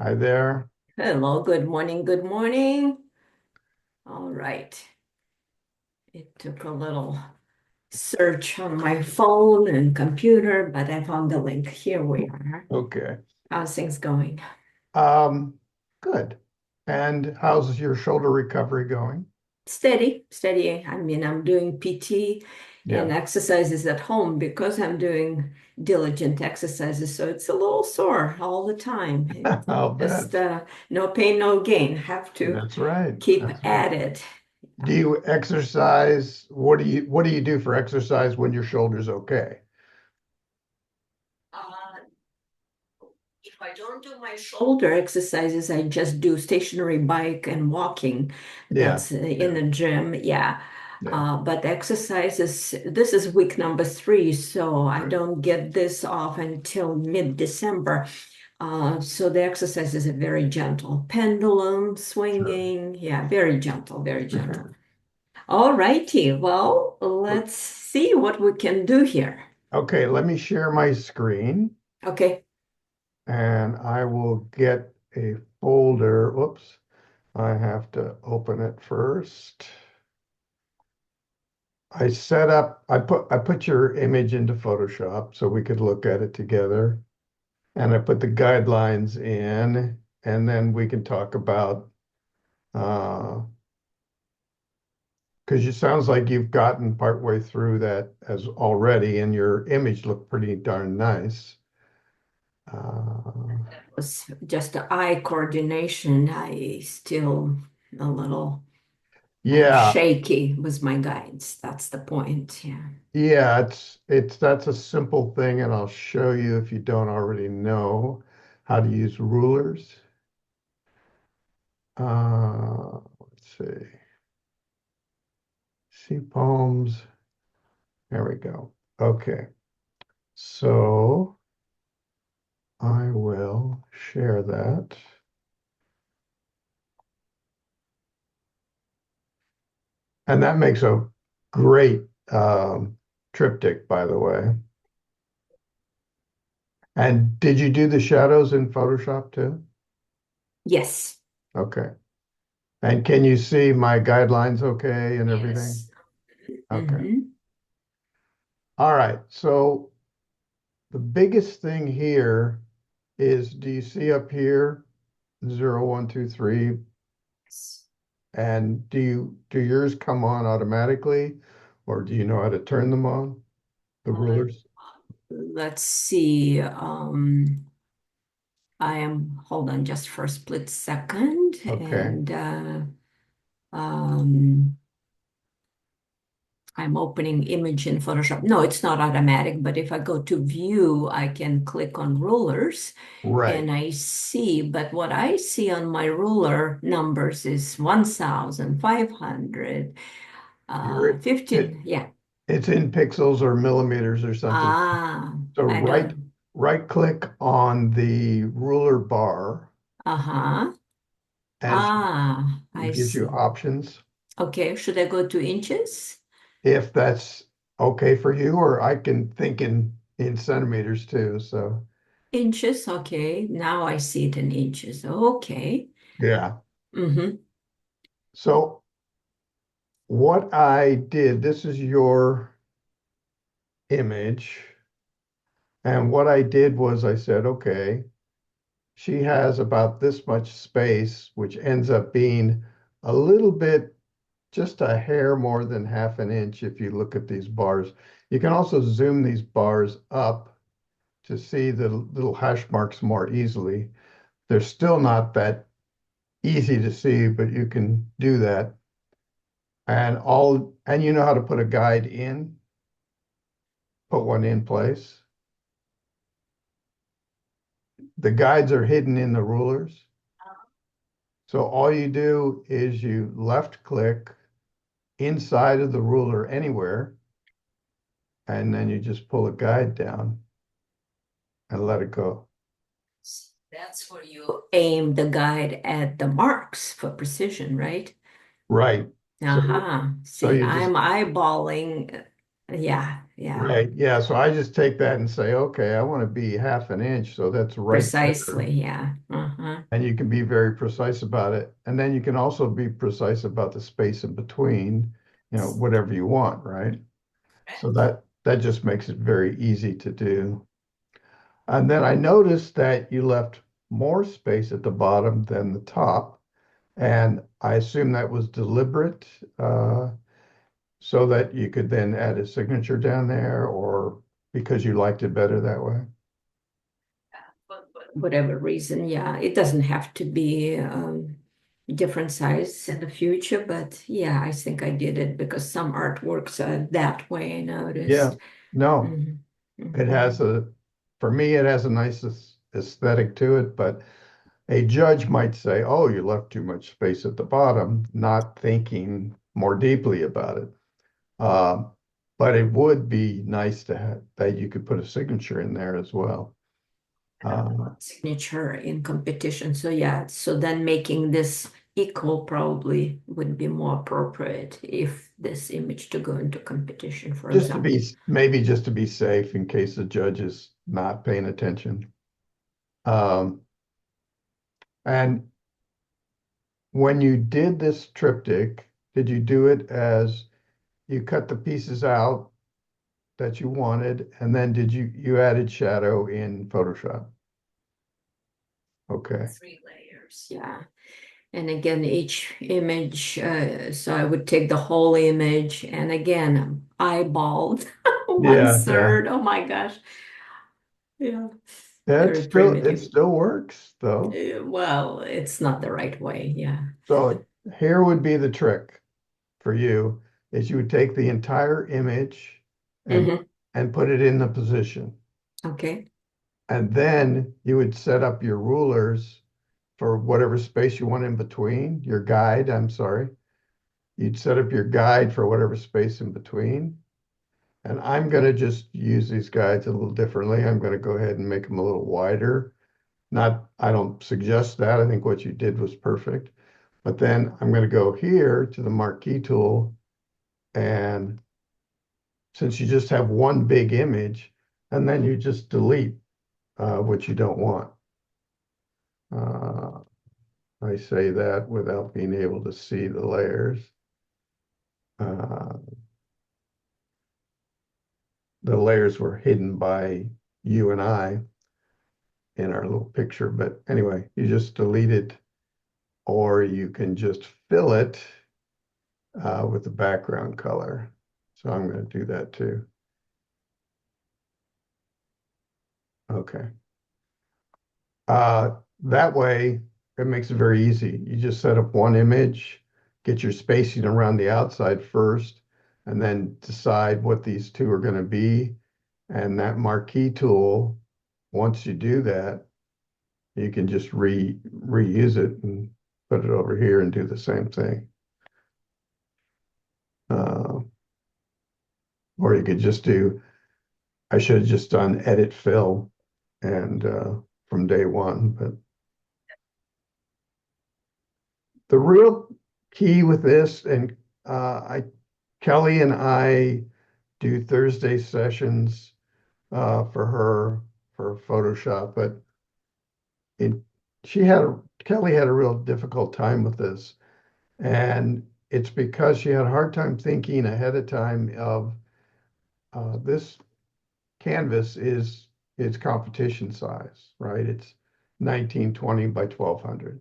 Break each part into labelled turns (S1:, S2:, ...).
S1: Hi there.
S2: Hello, good morning, good morning. All right. It took a little search on my phone and computer, but I found the link. Here we are.
S1: Okay.
S2: How's things going?
S1: Um, Good. And how's your shoulder recovery going?
S2: Steady, steady. I mean, I'm doing PT and
S1: Yeah,
S2: exercises at home because I'm doing diligent exercises. So it's a little sore all the time. It's
S1: I'll
S2: just
S1: bet.
S2: no pain, no gain. Have to
S1: That's right.
S2: keep
S1: That's right.
S2: at it.
S1: Do you exercise? What do you do for exercise when your shoulder's okay?
S2: Uh, If I don't do my shoulder exercises, I just do stationary bike and walking.
S1: Yeah,
S2: That's in
S1: yeah,
S2: the gym. Yeah.
S1: yeah.
S2: But exercises, this is week number 3, so I
S1: Right.
S2: don't get this off until mid-December. So the exercises are very gentle. Pendulum,
S1: Sure.
S2: swinging. Yeah, very gentle, very gentle. All righty. Well,
S1: But-
S2: let's see what we can do here.
S1: Okay, let me share my screen
S2: Okay.
S1: and I will get a folder. Whoops, I have to open it first. I put your image into Photoshop so we could look at it together. And I put the guidelines in, and then we can talk about because it sounds like you've gotten partway through that as already, and your image looked pretty darn nice. Uh,
S2: Was just the eye coordination. I still a little
S1: yeah,
S2: shaky with my guides. That's the point. Yeah.
S1: yeah, it's that's a simple thing, and I'll show you if you don't already know how to use rulers. Let's see. See poems. There we go. Okay. So I will share that. And that makes a great triptych, by the way. And did you do the shadows in Photoshop too?
S2: Yes.
S1: Okay. And can you see my guidelines okay and everything?
S2: Yes.
S1: Okay.
S2: Hmm.
S1: All right. So the biggest thing here is, do you see up here 0, 1, 2, 3? And do yours come on automatically, or do you know how to turn them on, the rulers?
S2: Let's see. I am, hold on just for a split second.
S1: Okay.
S2: And um, I'm opening image in Photoshop. No, it's not automatic, but if I go to view, I can click on rulers
S1: Right.
S2: and I see, but what I see on my ruler numbers is 1,500,
S1: You're it
S2: 15. Yeah.
S1: it's in pixels or millimeters or something. So
S2: I don't.
S1: right click on the ruler bar
S2: Uh-huh.
S1: and
S2: I
S1: it gives you
S2: see.
S1: options
S2: Okay, should I go to inches?
S1: if that's okay for you, or I can think in centimeters too. So
S2: Inches, okay. Now I see it in inches. Okay.
S1: yeah.
S2: Mm-hmm.
S1: So what I did, this is your image. And what I did was I said, okay, she has about this much space, which ends up being a little bit, just a hair more than half an inch if you look at these bars. You can also zoom these bars up to see the little hash marks more easily. They're still not that easy to see, but you can do that. And you know how to put a guide in, put one in place. The guides are hidden in the rulers. So all you do is you left click inside of the ruler anywhere, and then you just pull a guide down and let it go.
S2: That's where you aim the guide at the marks for precision, right?
S1: Right. So
S2: Aha.
S1: so
S2: See,
S1: you
S2: I'm
S1: just
S2: eyeballing. Yeah. Yeah,
S1: Right. Yeah. So I just take that and say, okay, I want to be half an inch. So that's right there.
S2: precisely. Yeah. Uh-huh.
S1: And you can be very precise about it. And then you can also be precise about the space in between, whatever you want, right? So that just makes it very easy to do. And then I noticed that you left more space at the bottom than the top. And I assume that was deliberate, so that you could then add a signature down there, or because you liked it better that way.
S2: Whatever reason, yeah, it doesn't have to be different size in the future, but yeah, I think I did it because some artworks are that way, I
S1: Yeah.
S2: noticed.
S1: No,
S2: Hmm.
S1: it
S2: Hmm.
S1: has for me, it has a nice aesthetic to it, but a judge might say, oh, you left too much space at the bottom, not thinking more deeply about it. Um, but it would be nice to have that you could put a signature in there as well. Uh,
S2: Signature in competition. So yeah, so then making this equal probably would be more appropriate if this image to go into competition, for
S1: just to
S2: example.
S1: be maybe just to be safe in case the judge is not paying attention. Um, and when you did this triptych, did you do it as you cut the pieces out that you wanted, and then did you added shadow in Photoshop? Okay.
S2: 3 layers, yeah. And again, each image, so I would take the whole image and again, eyeballed one
S1: Yeah, yeah.
S2: third. Oh my gosh. Yeah,
S1: It
S2: very
S1: still it
S2: primitive.
S1: still works though.
S2: Well, it's not the right way. Yeah.
S1: So here would be the trick for you is you would take the entire image and
S2: Hmm.
S1: and put it in the position.
S2: Okay.
S1: And then you would set up your rulers for whatever space you want in between, your guide, I'm sorry. You'd set up your guide for whatever space in between. And I'm going to just use these guides a little differently. I'm going to go ahead and make them a little wider. Not, I don't suggest that. I think what you did was perfect. But then I'm going to go here to the marquee tool. And since you just have one big image, and then you just delete what you don't want. Uh, I say that without being able to see the layers. Uh, the layers were hidden by you and I in our little picture. But anyway, you just delete it, or you can just fill it with the background color. So I'm going to do that too. Okay. That way, it makes it very easy. You just set up one image, get your spacing around the outside first, and then decide what these two are going to be. And that marquee tool, once you do that, you can just reuse it and put it over here and do the same thing. Uh, or you could just do, I should have just done edit fill and from day one, but the real key with this, and I, Kelly and I do Thursday sessions for her for Photoshop, but it, she had Kelly had a real difficult time with this, and it's because she had a hard time thinking ahead of time of this canvas is its competition size, right? It's 1920 by 1200.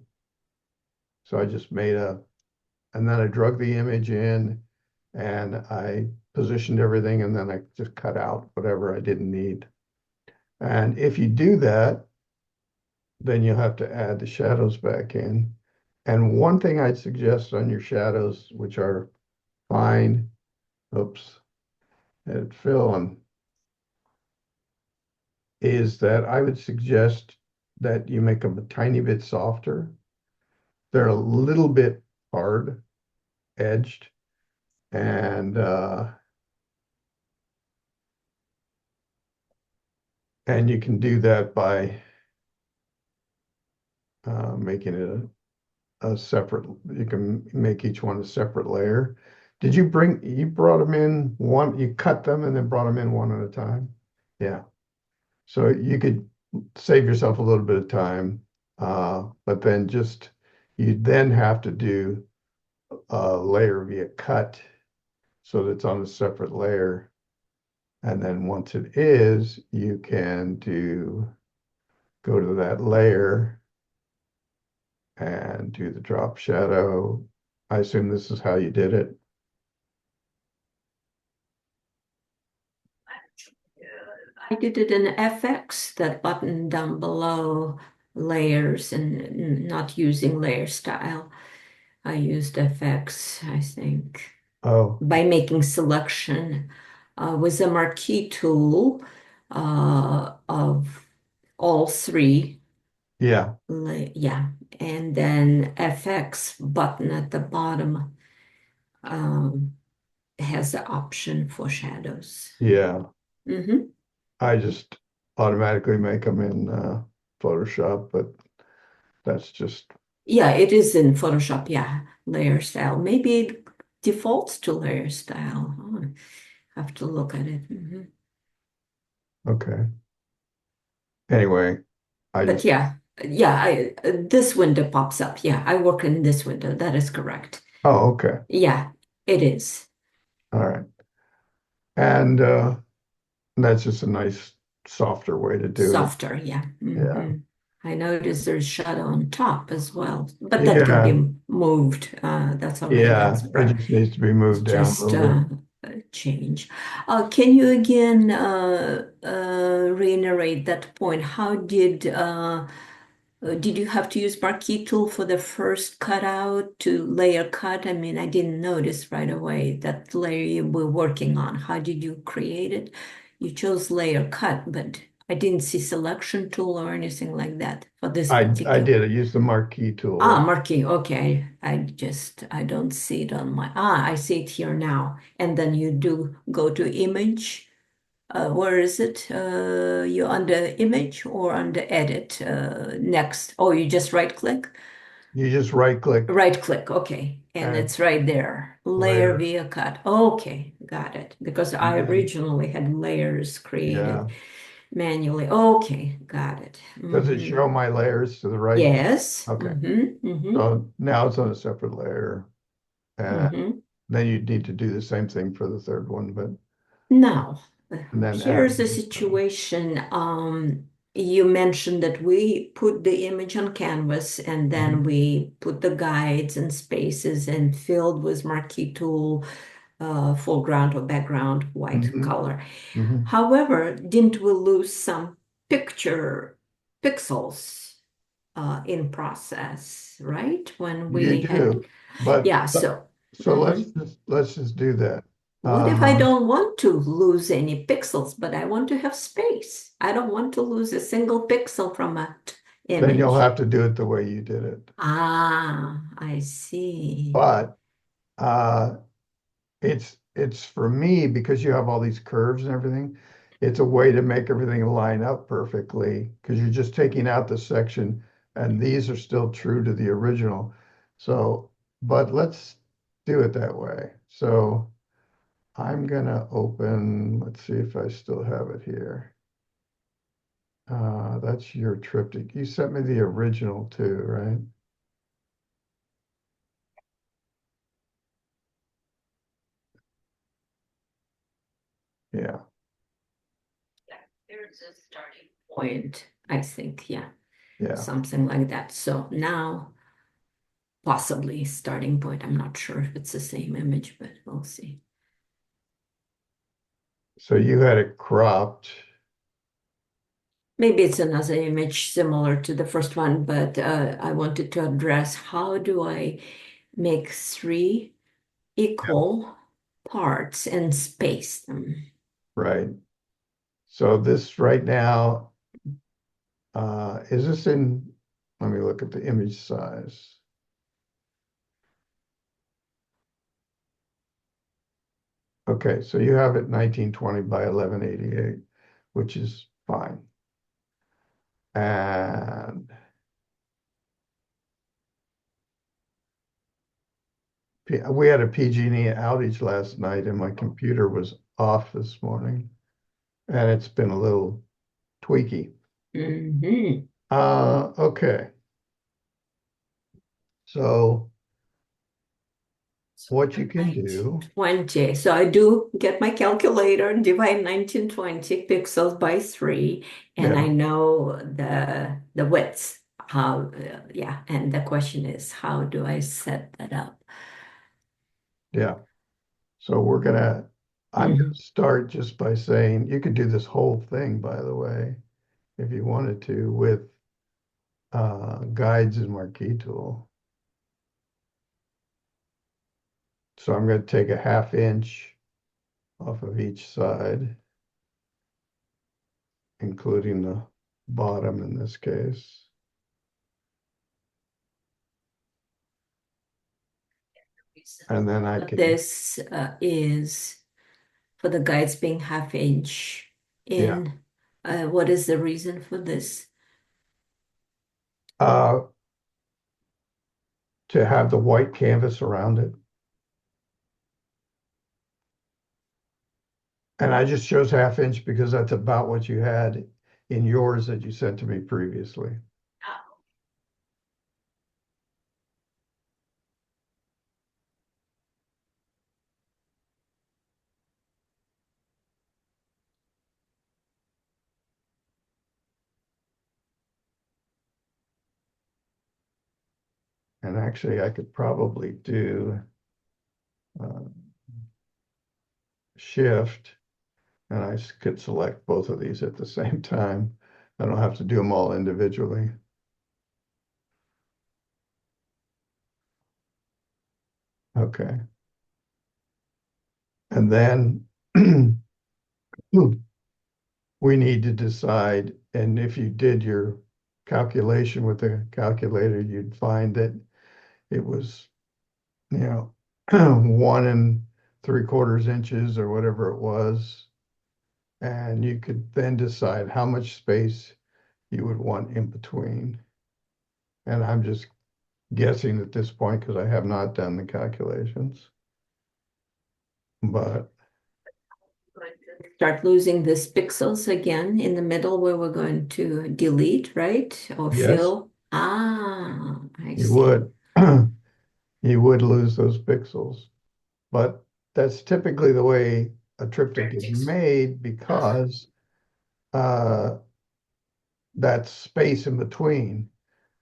S1: So I just made and then I drug the image in and I positioned everything and then I just cut out whatever I didn't need. And if you do that, then you'll have to add the shadows back in. And one thing I'd suggest on your shadows, which are fine, oops, edit fill, and is that I would suggest that you make them a tiny bit softer. They're a little bit hard edged, and you can do that by making it a separate, you can make each one a separate layer. you brought them in one, you cut them and then brought them in one at a time? Yeah. So you could save yourself a little bit of time, but then you then have to do a layer via cut so that it's on a separate layer. And then once it is, you can go to that layer and do the drop shadow. I assume this is how you did it.
S2: I did it in FX, that button down below layers and not using layer style. I used FX, I think,
S1: Oh,
S2: by making selection with a marquee tool of all three.
S1: yeah,
S2: Yeah, and then FX button at the bottom um, has the option for shadows.
S1: yeah.
S2: Hmm.
S1: I just automatically make them in Photoshop, but that's just
S2: Yeah, it is in Photoshop. Yeah, layer style. Maybe it defaults to layer style. Oh, I have to look at it.
S1: okay. Anyway, I
S2: But
S1: just,
S2: yeah, yeah, this window pops up. Yeah, I work in this window. That is correct.
S1: oh, okay.
S2: Yeah, it is
S1: All right. And that's just a nice, softer way to do it.
S2: softer. Yeah.
S1: Yeah.
S2: I notice there's shadow on top as well, but that can
S1: Yeah.
S2: be moved. That's all right.
S1: Yeah. It just needs to be
S2: It's
S1: moved down a
S2: just
S1: little bit.
S2: a change. Can you again reiterate that point? How did you have to use Marquee tool for the first cutout to layer cut? I mean, I didn't notice right away that layer you were working on. How did you create it? You chose layer cut, but I didn't see selection tool or anything like that for this
S1: I
S2: particular.
S1: did. I used the marquee tool.
S2: Ah, marking. Okay. I don't see it on my, I see it here now. And then you do go to image. Where is it? You under image or under edit? Next. Oh, you just right click?
S1: You just right click
S2: Right click. Okay. And
S1: and
S2: it's right there. Layer
S1: layer.
S2: via cut. Okay. Got it. Because
S1: And
S2: I
S1: then,
S2: originally had layers created
S1: yeah.
S2: manually. Okay. Got it.
S1: Does it show my layers to the right?
S2: Yes.
S1: Okay. So now it's on a separate layer. And then you need to do the same thing for the third one, but
S2: Now,
S1: and then add
S2: here's the
S1: the detail.
S2: situation. You mentioned that we put the image on canvas and then
S1: Mhm,
S2: we put the guides and spaces and filled with marquee tool, foreground or background, white
S1: mhm,
S2: color.
S1: mhm.
S2: However, didn't we lose some picture pixels in process, right? When
S1: You
S2: we had,
S1: do, but
S2: yeah, so.
S1: so
S2: Mhm.
S1: let's just do that.
S2: What if I
S1: Uh,
S2: don't want to lose any pixels, but I want to have space? I don't want to lose a single pixel from an
S1: then you'll
S2: image.
S1: have to do it the way you did it.
S2: Ah, I see.
S1: But uh, it's for me because you have all these curves and everything. It's a way to make everything line up perfectly because you're just taking out the section and these are still true to the original. So, but let's do it that way. So I'm gonna open, let's see if I still have it here. That's your triptych. You sent me the original too, right? Yeah,
S2: There's a starting point, I think. Yeah,
S1: yeah.
S2: something like that. So now, possibly starting point. I'm not sure if it's the same image, but we'll see.
S1: So you had it cropped.
S2: Maybe it's another image similar to the first one, but I wanted to address how do I make three
S1: Yeah.
S2: equal parts and space them.
S1: Right. So this right now, is this in, let me look at the image size. Okay, so you have it 1920 by 1188, which is fine. And we had a PG&E outage last night and my computer was off this morning and it's been a little tweaky.
S2: Mhm.
S1: Okay. So what you can do,
S2: 1920. So I do get my calculator, divide 1920 pixels by 3, and I
S1: yeah,
S2: know the width. How, yeah, and the question is, how do I set that up?
S1: yeah. So I'm gonna
S2: Mhm.
S1: start just by saying, you could do this whole thing, by the way, if you wanted to, with guides and marquee tool. So I'm going to take a 1/2 inch off of each side, including the bottom in this case. And then I can,
S2: This is for the guides being 1/2 inch
S1: yeah,
S2: in. What is the reason for this?
S1: uh, to have the white canvas around it. And I just chose 1/2 inch because that's about what you had in yours that you sent to me previously. And actually, I could probably do uh, shift and could select both of these at the same time. I don't have to do them all individually. Okay. And then we need to decide, and if you did your calculation with the calculator, you'd find that it was, you know, 1 3/4 inches or whatever it was. And you could then decide how much space you would want in between. And I'm just guessing at this point because I have not done the calculations. But
S2: Start losing these pixels again in the middle where we're going to delete, right? Or
S1: yes,
S2: fill. Ah, I
S1: you
S2: see.
S1: would. You would lose those pixels. But that's typically the way a triptych is
S2: Triptychs.
S1: made because uh, that's space in between.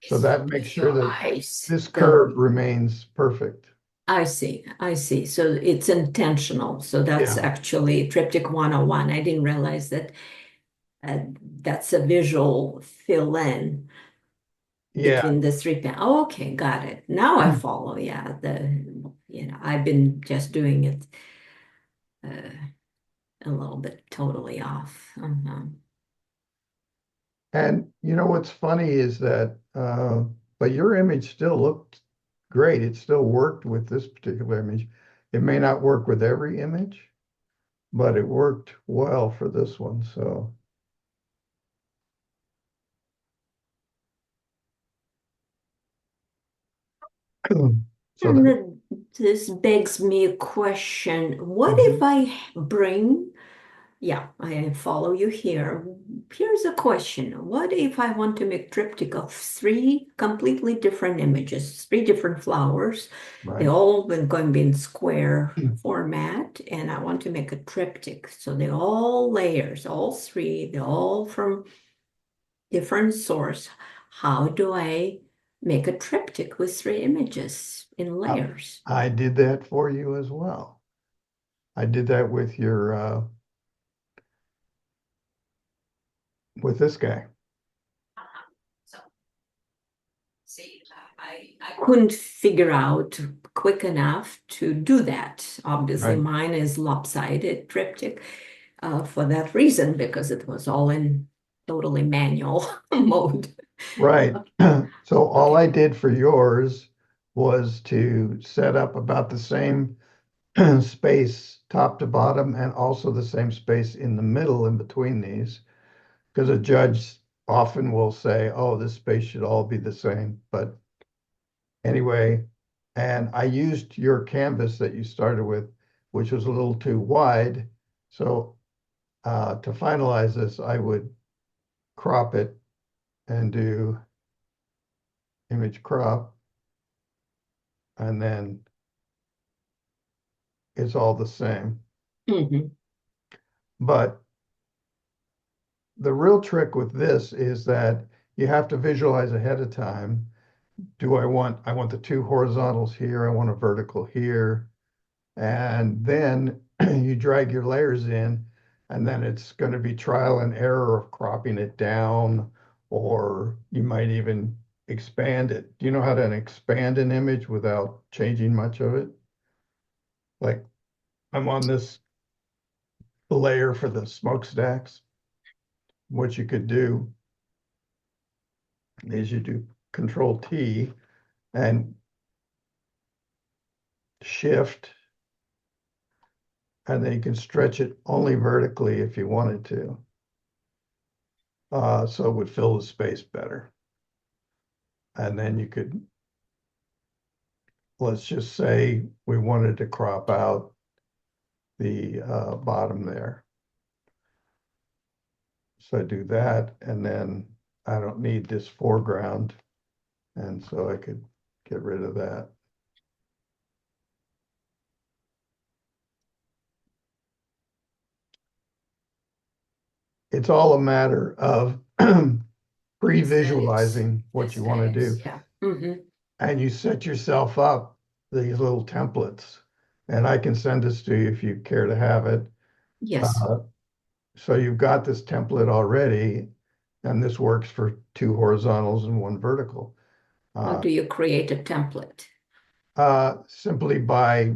S1: So that makes
S2: With
S1: sure
S2: your
S1: that
S2: eyes.
S1: this curve remains perfect.
S2: I see, I see. So it's intentional. So that's
S1: Yeah.
S2: actually Triptych 101. I didn't realize that that's a visual fill in
S1: Yeah.
S2: between the three pen. Oh, okay, got it. Now I follow. Yeah, I've been just doing it a little bit totally off.
S1: And you know what's funny is that, but your image still looked great. It still worked with this particular image. It may not work with every image, but it worked well for this one. So, so
S2: And
S1: that,
S2: this begs me a question. What if
S1: Mhm.
S2: I bring, yeah, I follow you here. Here's a question. What if I want to make triptych of three completely different images, three different flowers? They
S1: Right.
S2: all been going to be in square format, and I want to make a triptych. So they all layers, all three, they're all from different source. How do I make a triptych with three images in
S1: Uh,
S2: layers?
S1: I did that for you as well. I did that with your with this guy,
S2: So, see, I couldn't figure out quick enough to do that. Obviously,
S1: right?
S2: mine is lopsided triptych for that reason, because it was all in totally manual mode.
S1: Right.
S2: Okay.
S1: So all
S2: Okay.
S1: I did for yours was to set up about the same space top to bottom and also the same space in the middle in between these, because a judge often will say, oh, this space should all be the same. But anyway, And I used your canvas that you started with, which was a little too wide. So to finalize this, I would crop it and do image crop, and then it's all the same.
S2: Hmm.
S1: But the real trick with this is that you have to visualize ahead of time. I want the two horizontals here, I want a vertical here, and then you drag your layers in, and then it's going to be trial and error of cropping it down, or you might even expand it. Do you know how to expand an image without changing much of it? Like I'm on this layer for the smokestacks. What you could do is you do Control T and Shift, and then you can stretch it only vertically if you wanted to. So it would fill the space better. And then you could, let's just say we wanted to crop out the bottom there. So I do that, and then I don't need this foreground, and so I could get rid of that. It's all a matter of
S2: Aesthetics.
S1: pre-visualizing what you want to
S2: Aesthetics,
S1: do,
S2: yeah.
S1: and you set yourself up these little templates. And I can send this to you if you care to have it.
S2: Yes.
S1: Uh, so you've got this template already, and this works for two horizontals and one vertical.
S2: How
S1: Uh,
S2: do you create a template?
S1: Simply by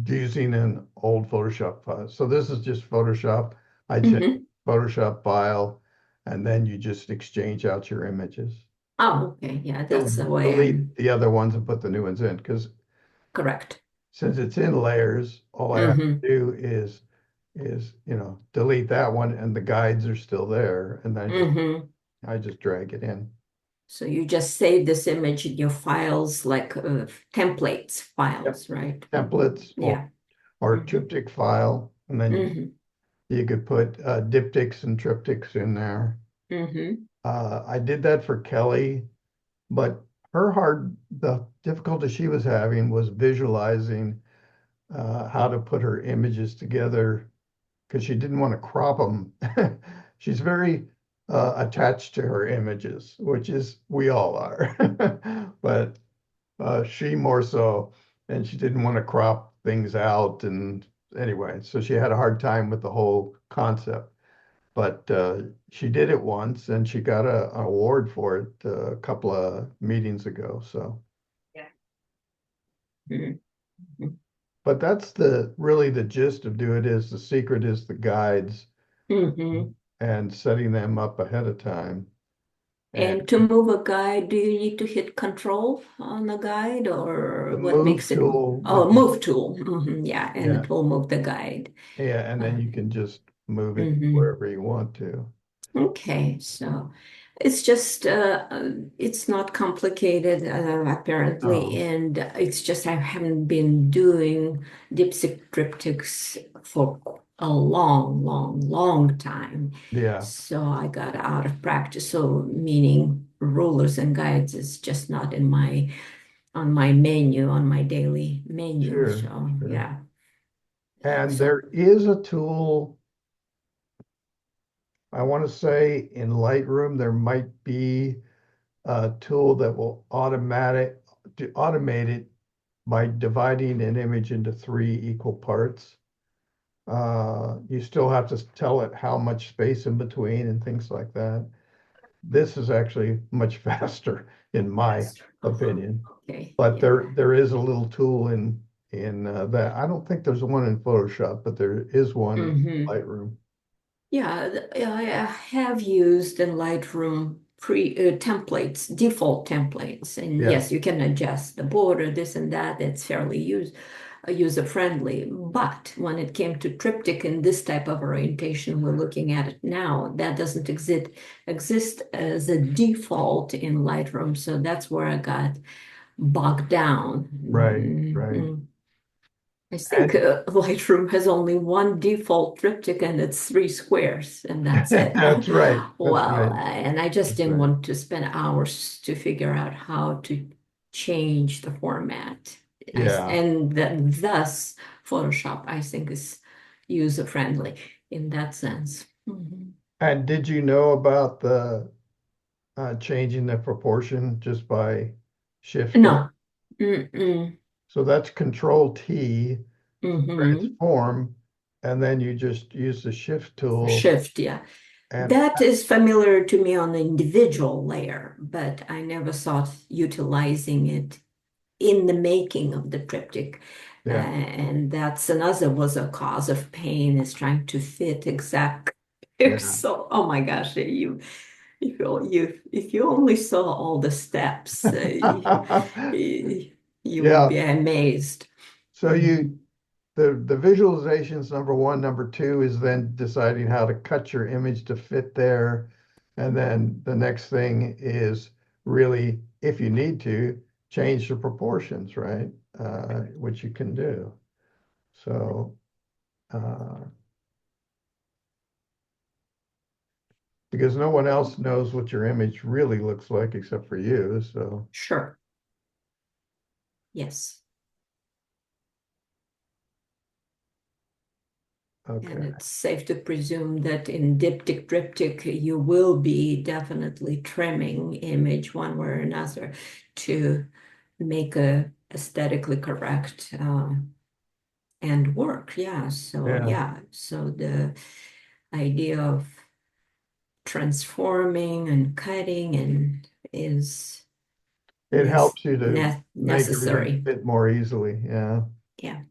S1: using an old Photoshop file. So this is just Photoshop. I check
S2: Hmm.
S1: Photoshop file, and then you just exchange out your images.
S2: Oh, okay. Yeah,
S1: You'll
S2: that's the way
S1: delete
S2: I'm
S1: the other ones and put the new ones in, because
S2: correct.
S1: since it's in layers, all I have
S2: Hmm.
S1: to do is delete that one, and the guides are still there, and
S2: Hmm.
S1: I just drag it in.
S2: So you just save this image in your files like templates
S1: Yep.
S2: files, right?
S1: Templates
S2: Yeah.
S1: or
S2: Hmm.
S1: Triptych file, and then
S2: Hmm.
S1: you could put diptychs and triptychs in there.
S2: Hmm.
S1: I did that for Kelly, but the difficulty she was having was visualizing how to put her images together because she didn't want to crop them. She's very attached to her images, which is we all are, but she more so, and she didn't want to crop things out. And anyway, so she had a hard time with the whole concept. But she did it once, and she got an award for it a couple of meetings ago. So,
S2: Yeah. Hmm.
S1: but that's the really the gist of do it is the secret is the guides
S2: Hmm.
S1: and setting them up ahead of time. And
S2: And to move a guide, do you need to hit control on the guide
S1: the
S2: or what
S1: move
S2: makes it?
S1: tool
S2: Oh,
S1: with the,
S2: move tool. Yeah, and
S1: yeah,
S2: it will move the guide.
S1: yeah, and then
S2: Uh,
S1: you can just move it
S2: hmm.
S1: wherever you want to.
S2: Okay, so it's just it's not complicated apparently,
S1: Oh,
S2: and it's just I haven't been doing dipstick triptychs for a long, long, long time.
S1: yeah,
S2: So I got out of practice. So meaning rulers and guides is just not in my on my menu on my daily menu.
S1: sure,
S2: So
S1: sure.
S2: yeah,
S1: And
S2: so
S1: there is a tool, I want to say in Lightroom, there might be a tool that will automate it by dividing an image into three equal parts. You still have to tell it how much space in between and things like that. This is actually much faster, in my
S2: faster.
S1: opinion.
S2: Okay,
S1: But
S2: yeah.
S1: there is a little tool in that. I don't think there's one in Photoshop, but there is one in
S2: Hmm.
S1: Lightroom.
S2: Yeah, I have used in Lightroom pre templates, default templates, and
S1: Yeah,
S2: yes, you can adjust the border, this and that. It's fairly user friendly. But when it came to triptych in this type of orientation, we're looking at it now. That doesn't exist as a default in Lightroom, so that's where I got bogged down.
S1: Right, right.
S2: I think
S1: And
S2: Lightroom has only one default triptych and it's three squares, and that's it.
S1: that's right. That's
S2: Well,
S1: right.
S2: and I just
S1: That's
S2: didn't
S1: right.
S2: want to spend hours to figure out how to change the format.
S1: Yeah.
S2: And thus, Photoshop, I think, is user-friendly in that sense. Mhm.
S1: And did you know about the changing the proportion just by shifting?
S2: No. Mm-mm.
S1: So that's Control T,
S2: Mm-hmm.
S1: transform, and then you just use the shift tool
S2: Shift, yeah.
S1: and
S2: That is familiar to me on the individual layer, but I never thought utilizing it in the making of the triptych.
S1: yeah.
S2: And that's another was a cause of pain is trying to fit exact.
S1: Yeah.
S2: So, oh my gosh, if you only saw all the steps, you would
S1: Yeah.
S2: be amazed.
S1: So
S2: Mhm.
S1: the visualizations number one, number two is then deciding how to cut your image to fit there. And then the next thing is really, if you need to, change the proportions, right? Which you can do. So, uh, because no one else knows what your image really looks like except for you. So,
S2: Sure. Yes. And
S1: okay.
S2: it's safe to presume that in diptych triptych, you will be definitely trimming image one way or another to make a aesthetically correct and work. Yeah. So
S1: Yeah.
S2: yeah. So the idea of transforming and cutting and is
S1: It helps you to make everything
S2: necessary.
S1: fit more easily. Yeah.
S2: Yeah.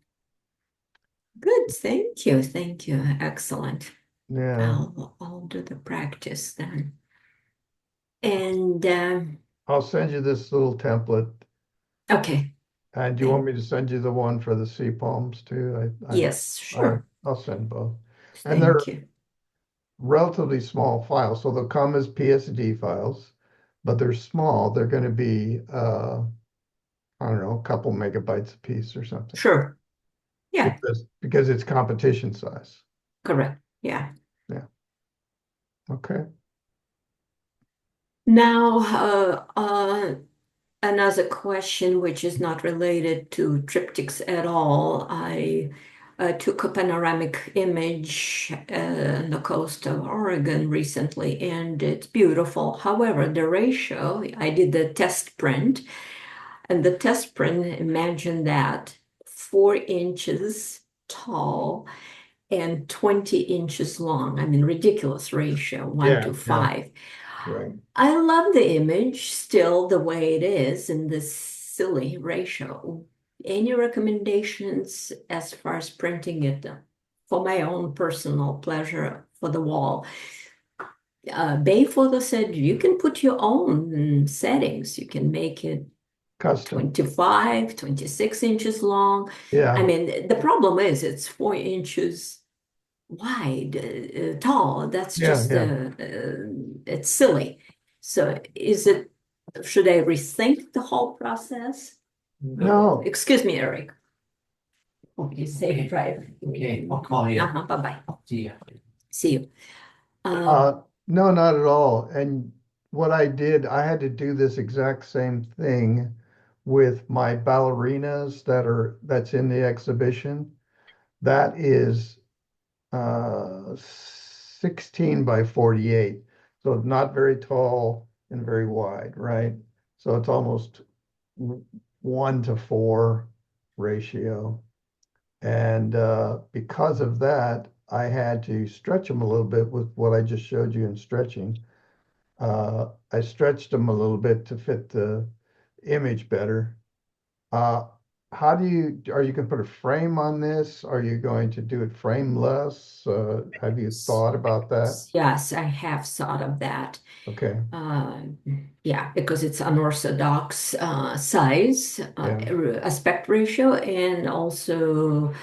S2: Good. Thank you. Thank you. Excellent.
S1: Yeah.
S2: I'll do the practice then. And
S1: I'll send you this little template.
S2: okay,
S1: And do you want
S2: thank
S1: me to send you the one for the sea palms too?
S2: yes,
S1: I
S2: sure.
S1: I'll send both. And they're
S2: Thank you.
S1: relatively small files, so they'll come as PSD files, but they're small. They're going to be I don't know, a couple megabytes a piece or something
S2: Sure. Yeah,
S1: because it's competition size.
S2: correct. Yeah.
S1: Yeah. Okay.
S2: Now, another question which is not related to triptychs at all. I took a panoramic image on the coast of Oregon recently, and it's beautiful. However, the ratio, I did the test print, and the test print, imagine that 4 inches tall and 20 inches long. I mean, ridiculous ratio, one
S1: Yeah.
S2: to
S1: Yeah.
S2: five.
S1: Right.
S2: I love the image still the way it is in this silly ratio. Any recommendations as far as printing it for my own personal pleasure for the wall? Bay Photo said you can put your own settings. You can make it
S1: Custom.
S2: 25, 26 inches long. I
S1: Yeah.
S2: mean, the problem is it's 4 inches wide, tall. That's
S1: Yeah.
S2: just
S1: Yeah.
S2: it's silly. So should I rethink the whole process?
S1: No.
S2: Excuse me, Eric. Okay, safe drive.
S3: Okay, I'll call you.
S2: Bye-bye.
S3: See ya.
S2: See you. Uh,
S1: Uh, no, not at all. And what I did, I had to do this exact same thing with my ballerinas that's in the exhibition. That is 16 by 48. So not very tall and very wide, right? So it's almost 1 to 4 ratio. And because of that, I had to stretch them a little bit with what I just showed you in stretching. I stretched them a little bit to fit the image better. Uh, are you going to put a frame on this? Are you going to do it frameless? Have you thought about that?
S2: yes, I have thought of that.
S1: Okay,
S2: Uh, yeah, because it's unorthodox size,
S1: yeah,
S2: aspect ratio, and also,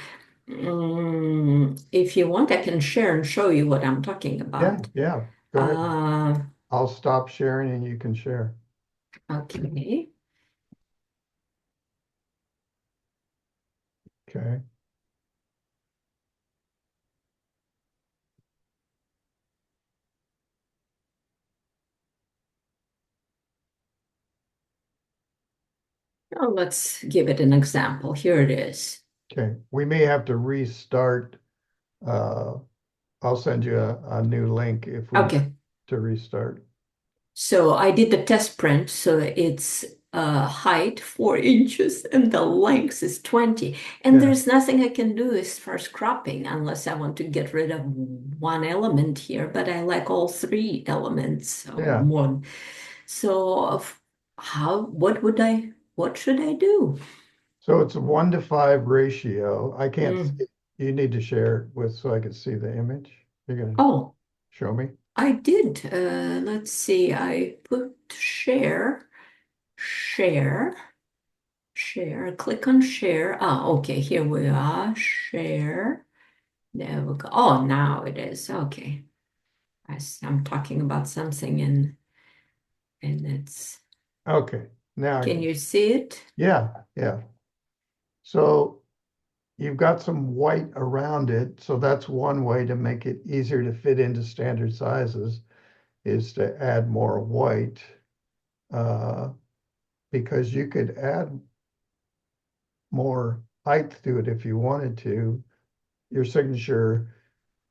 S2: if you want, I can share and show you what I'm talking
S1: yeah,
S2: about.
S1: yeah. Go ahead.
S2: Uh,
S1: I'll stop sharing and you can share.
S2: okay.
S1: Okay.
S2: Oh, let's give it an example. Here it is.
S1: Okay. We may have to restart. Uh, I'll send you a new link if we need
S2: Okay.
S1: to restart.
S2: So I did the test print. So it's height 4 inches and the length is 20. And
S1: Yeah.
S2: there's nothing I can do as far as cropping unless I want to get rid of one element here. But I like all three elements or
S1: Yeah.
S2: more. So what should I do?
S1: So it's a 1 to 5 ratio. I can't see
S2: Mm.
S1: it. You need to share it with so I can see the image. You're going to
S2: Oh,
S1: show me?
S2: I did. Let's see. I put share, share, click on share. Ah, okay, here we are. Share. There we go. Oh, now it is. Okay. I'm talking about something and it's,
S1: Okay. Now I
S2: can
S1: can.
S2: you see it?
S1: Yeah. Yeah. So you've got some white around it. So that's one way to make it easier to fit into standard sizes is to add more white. Uh, because you could add more height to it if you wanted to. Your signature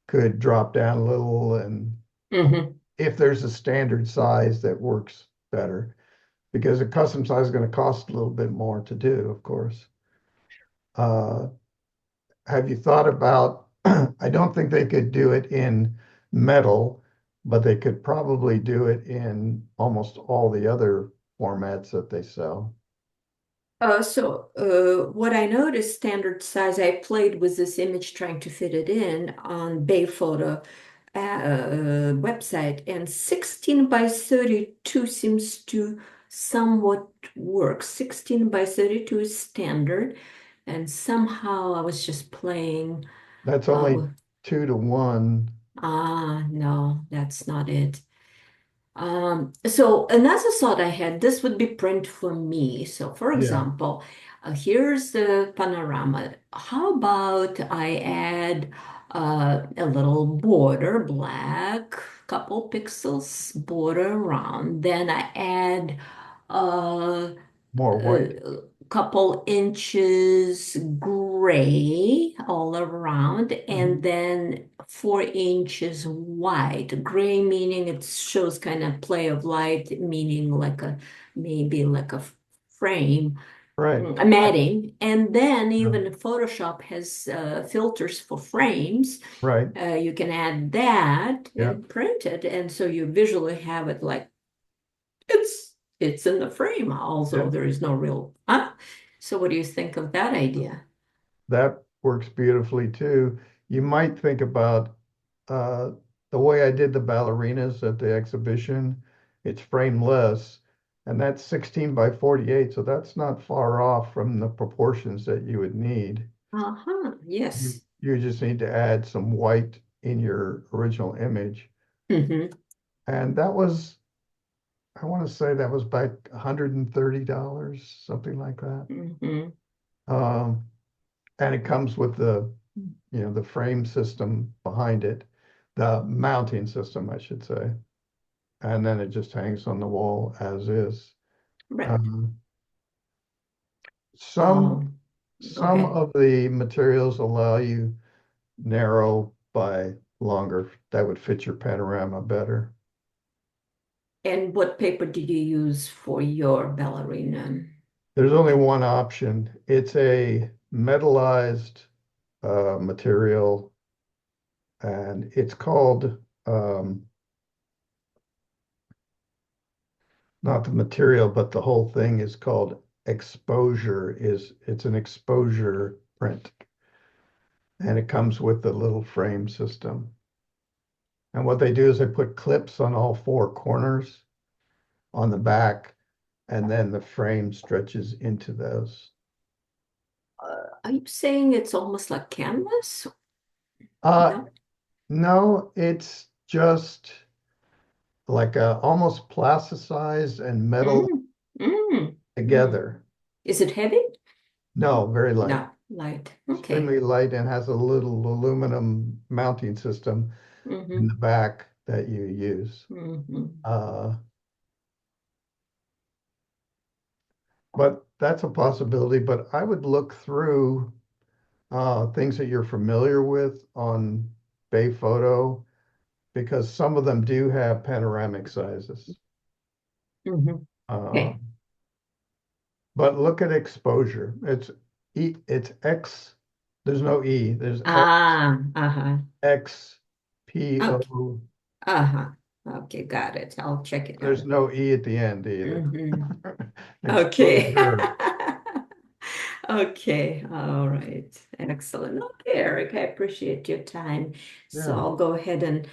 S1: could drop down a little, and
S2: Mm-hmm.
S1: if there's a standard size that works better, because a custom size is going to cost a little bit more to do, of course. Uh, have you thought about, I don't think they could do it in metal, but they could probably do it in almost all the other formats that they sell.
S2: What I noticed standard size, I played with this image trying to fit it in on Bay Photo website, and 16 by 32 seems to somewhat work. 16 by 32 is standard, and somehow I was just playing.
S1: That's only
S2: With,
S1: 2 to 1.
S2: no, that's not it. So another thought I had, this would be print for me. So for
S1: Yeah,
S2: example, here's the panorama. How about I add a little border, black, couple pixels border around. Then I add uh,
S1: more white.
S2: a couple inches gray all around, and
S1: Mhm.
S2: then 4 inches white. Gray meaning it shows kind of play of light, meaning like a maybe like a frame,
S1: Right.
S2: a matting. And then
S1: Yeah.
S2: even Photoshop has filters for frames.
S1: Right.
S2: You can add that
S1: Yeah.
S2: and print it, and so you visually have it like it's in the frame,
S1: Yeah.
S2: although there is no real. Huh? So what do you think of that idea?
S1: That works beautifully too. You might think about uh, the way I did the ballerinas at the exhibition. It's frameless, and that's 16 by 48, so that's not far off from the proportions that you would need.
S2: Uh-huh.
S1: You,
S2: Yes.
S1: you just need to add some white in your original image.
S2: Mm-hmm.
S1: And that was, I want to say that was by $130, something like that.
S2: Mm-hmm.
S1: Um, and it comes with the frame system behind it, the mounting system, I should say. And then it just hangs on the wall as is.
S2: Right.
S1: Um, some
S2: Um, Go
S1: some
S2: ahead.
S1: of the materials allow you narrow by longer. That would fit your panorama better.
S2: And what paper did you use for your ballerina?
S1: There's only
S2: That,
S1: one option. It's a metallized material, and it's called not the material, but the whole thing is called exposure. It's an exposure print, and it comes with the little frame system. And what they do is they put clips on all four corners on the back, and then the frame stretches into those.
S2: are you saying it's almost like canvas?
S1: Uh,
S2: No.
S1: no, it's just like almost plasticized and metal
S2: Mm, mm, mm.
S1: together.
S2: Is it heavy?
S1: No, very light.
S2: No. Light. Okay.
S1: extremely light and has a little aluminum mounting system in the
S2: Mm-hmm.
S1: back that you use.
S2: Mm-hmm.
S1: Uh, but that's a possibility. But I would look through things that you're familiar with on Bay Photo because some of them do have panoramic sizes.
S2: Mm-hmm.
S1: Uh,
S2: Okay.
S1: but look at exposure. It's X. There's no E. There's
S2: Ah, uh-huh.
S1: X P
S2: Okay.
S1: O.
S2: Uh-huh. Okay, got it. I'll check it
S1: There's
S2: out.
S1: no E at the end either.
S2: Mm-hmm. Okay.
S1: Exposure.
S2: Okay. All right. Excellent. Okay, Eric, I appreciate your time. So
S1: Yeah.
S2: I'll go ahead and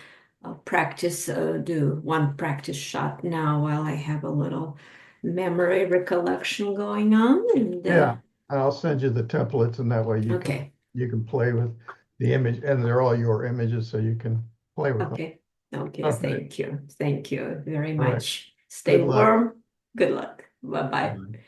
S2: practice, do one practice shot now while I have a little memory recollection going on. And
S1: Yeah. I'll send you the templates and that way
S2: okay.
S1: you can play with the image and they're all your images so you can play with them.
S2: Okay. Okay.
S1: Okay.
S2: Thank you. Thank you very
S1: All right.
S2: much. Stay
S1: Good luck.
S2: warm. Good luck. Bye-bye.
S1: Bye.